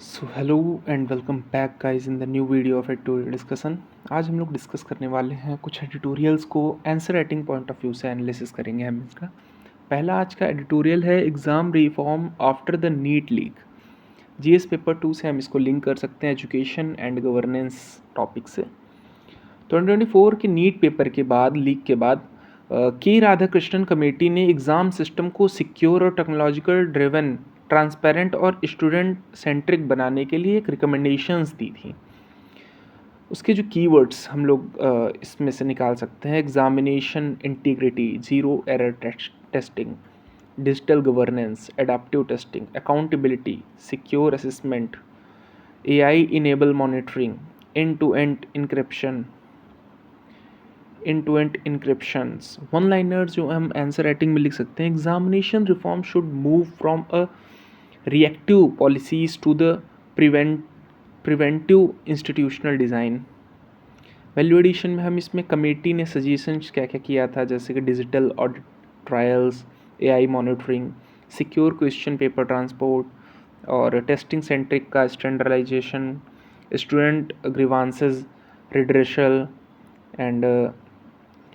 So hello and welcome back guys in the new video of editorial discussion. आज हम लोग discuss करने वाले हैं कुछ एडिटोरियल्स को answer writing point of view से एनालिसिस करेंगे हम इसका। पहला आज का एडिटोरियल है exam reform after the NEET leak. GS paper 2 से हम इसको लिंक कर सकते हैं एजुकेशन एंड गवर्नेंस टॉपिक से। 2024 के नीट पेपर के बाद लीक के बाद के राधाकृष्णन कमेटी ने एग्ज़ाम सिस्टम को सिक्योर और टेक्नोलॉजिकल ड्रिवन, ट्रांसपेरेंट और स्टूडेंट सेंट्रिक बनाने के लिए एक रिकमेंडेशंस दी थी। उसके जो कीवर्ड्स हम लोग इसमें से निकाल सकते हैं: examination integrity, zero error testing, digital governance, adaptive testing, accountability, secure assessment, AI enable monitoring, end to end encryptions. One liner जो हम आंसर राइटिंग में लिख सकते हैं: examination reform should move from a reactive policies to the preventive institutional design. Value addition में हम इसमें committee ने सजेशंस क्या क्या किया था, जैसे कि digital audit trials, AI monitoring, secure question paper transport और टेस्टिंग सेंट्रिक का standardisation, student grievances redressal and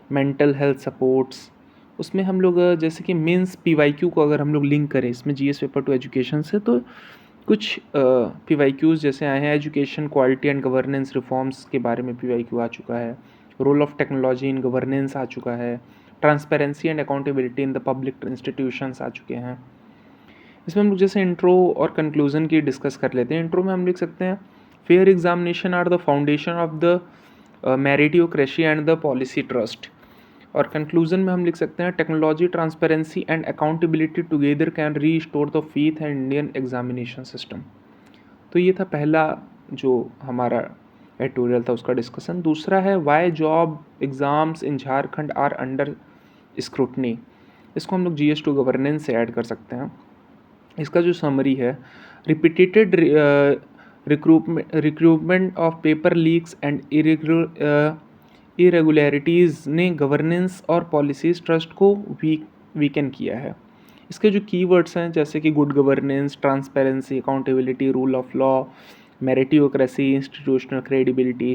mental health supports. उसमें हम लोग जैसे कि मेंस पीवाईक्यू को अगर हम लोग लिंक करें इसमें जीएस पेपर 2 एजुकेशन से, तो कुछ पीवाईक्यूज जैसे आए हैं: education quality and governance reforms के बारे में पीवाईक्यू आ चुका है, role of technology in governance आ चुका है, transparency and accountability in the public institutions आ चुके हैं। इसमें हम लोग जैसे इंट्रो और कंक्लूजन की डिस्कस कर लेते हैं। इंट्रो में हम लिख सकते हैं: fair examination are the foundation of the meritocracy and the policy trust. और कंक्लूजन में हम लिख सकते हैं: technology, transparency and accountability together can restore the faith and Indian examination system. तो ये था पहला जो हमारा एडिटोरियल था उसका डिस्कशन। दूसरा है why job exams in Jharkhand are under scrutiny. इसको हम लोग GS2 गवर्नेंस से ऐड कर सकते हैं। इसका जो समरी है: repeated recruitment of paper leaks and irregularities ने गवर्नेंस और पॉलिसीज़ ट्रस्ट को वीकन किया है। इसके जो कीवर्ड्स हैं जैसे कि good governance, transparency, accountability, rule of law, meritocracy, institutional credibility.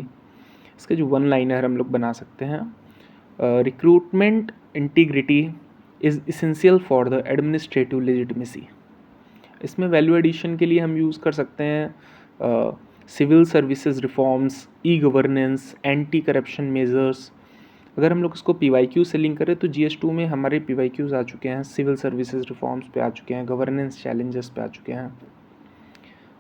इसके जो वन लाइनर हम लोग बना सकते हैं: recruitment integrity is essential for the administrative legitimacy. इसमें वैल्यू एडिशन के लिए हम यूज़ कर सकते हैं civil services reforms, e governance, anti corruption measures. अगर हम लोग इसको PYQ से लिंक करें तो GS2 में हमारे PYQs आ चुके हैं, सिविल सर्विसेज रिफॉर्म्स पे आ चुके हैं, गवर्नेंस चैलेंजेस पे आ चुके हैं।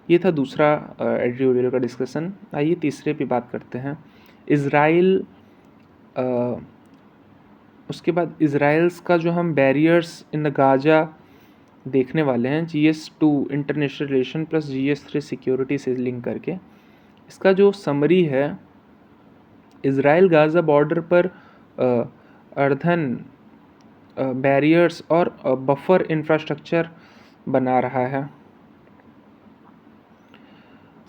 ये था दूसरा एडिटोरियल का डिस्कशन। आइए तीसरे पे बात करते हैं। इज़राइल, उसके बाद इज़राइल्स का जो हम बैरियर्स इन द गाजा देखने वाले हैं GS2 international relation plus GS3 security से लिंक करके। इसका जो समरी है: इज़राइल गाज़ा बॉर्डर पर अर्धन बैरियर्स और बफर इंफ्रास्ट्रक्चर बना रहा है।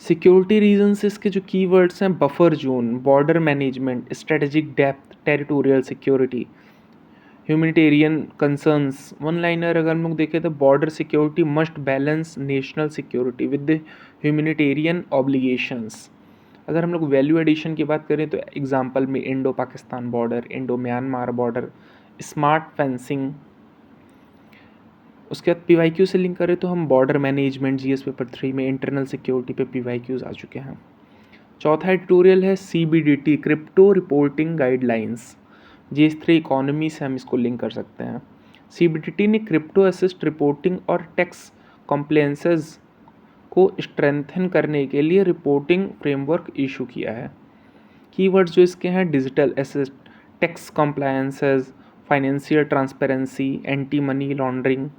सिक्योरिटी रीजन से इसके जो कीवर्ड्स हैं: buffer zone, border management, strategic depth, territorial security, humanitarian concerns. One liner अगर हम लोग देखें तो border security must balance national security with the humanitarian obligations. अगर हम लोग वैल्यू एडिशन की बात करें तो एग्जांपल में Indo Pakistan border, Indo Myanmar border, smart fencing. उसके बाद PYQ से लिंक करें तो हम बॉर्डर मैनेजमेंट, GS पेपर 3 में इंटरनल सिक्योरिटी पे PYQs आ चुके हैं। चौथा एडिटोरियल है CBDT, crypto reporting guidelines. GS3 economy से हम इसको लिंक कर सकते हैं। CBDT ने क्रिप्टो असिस्ट रिपोर्टिंग और टैक्स कॉम्प्लायंसेस को स्ट्रेंथन करने के लिए रिपोर्टिंग फ्रेमवर्क इशू किया है। कीवर्ड्स जो इसके हैं: digital assist, tax compliances, financial transparency, anti money laundering,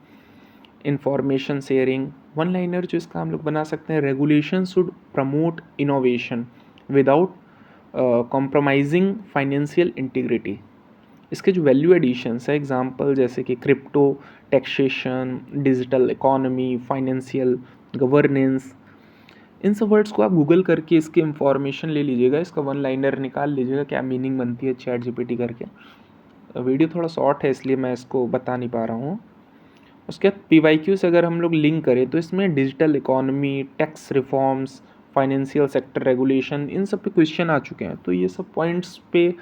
information sharing. One liner जो इसका हम लोग बना सकते हैं: regulation should promote innovation without compromising financial integrity. इसके जो वैल्यू एडिशंस है एग्जांपल जैसे कि crypto, taxation, digital economy, financial governance. इन सब वर्ड्स को आप गूगल करके इसकी इंफॉर्मेशन ले लीजिएगा, इसका वन लाइनर निकाल लीजिएगा क्या मीनिंग बनती है ChatGPT करके। वीडियो थोड़ा शॉर्ट है इसलिए मैं इसको बता नहीं पा रहा हूँ। उसके बाद PYQ से अगर हम लोग लिंक करें तो इसमें digital economy, tax reforms, financial sector regulation, इन सब पे क्वेश्चन आ चुके हैं। तो ये सब पॉइंट्स पे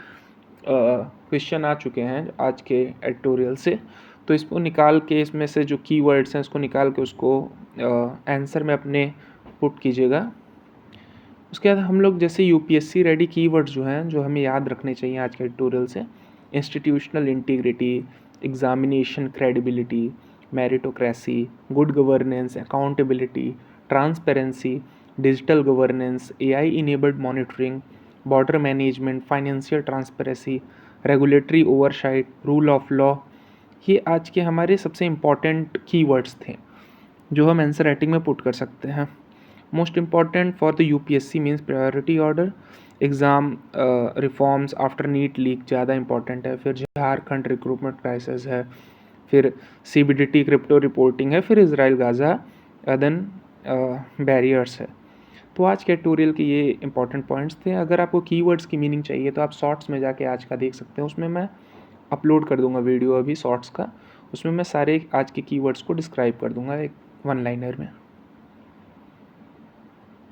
क्वेश्चन आ चुके हैं आज के एडिटोरियल से। तो इसको निकाल के, इसमें से जो कीवर्ड्स हैं उसको निकाल के उसको आंसर में अपने पुट कीजिएगा। उसके बाद हम लोग जैसे UPSC रेडी कीवर्ड्स जो हैं, जो हमें याद रखने चाहिए आज के ट्यूटोरियल से: institutional integrity, examination credibility, meritocracy, good governance, accountability, transparency, digital governance, AI enabled monitoring, border management, financial transparency, regulatory oversight, rule of law. ये आज के हमारे सबसे इम्पॉर्टेंट कीवर्ड्स थे जो हम आंसर राइटिंग में पुट कर सकते हैं। Most important for the UPSC means priority order, exam reforms after NEET leak ज़्यादा इंपॉर्टेंट है, फिर झारखंड रिक्रूटमेंट क्राइसिस है, फिर CBDT क्रिप्टो रिपोर्टिंग है, फिर इजराइल गाज़ा अदन बैरियर्स है। तो आज के ट्यूटोरियल के ये इंपॉर्टेंट पॉइंट्स थे। अगर आपको कीवर्ड्स की मीनिंग चाहिए तो आप शॉर्ट्स में जाके आज का देख सकते हैं, उसमें मैं अपलोड कर दूंगा वीडियो अभी शॉर्ट्स का, उसमें मैं सारे आज के कीवर्ड्स को डिस्क्राइब कर दूंगा एक वन लाइनर में।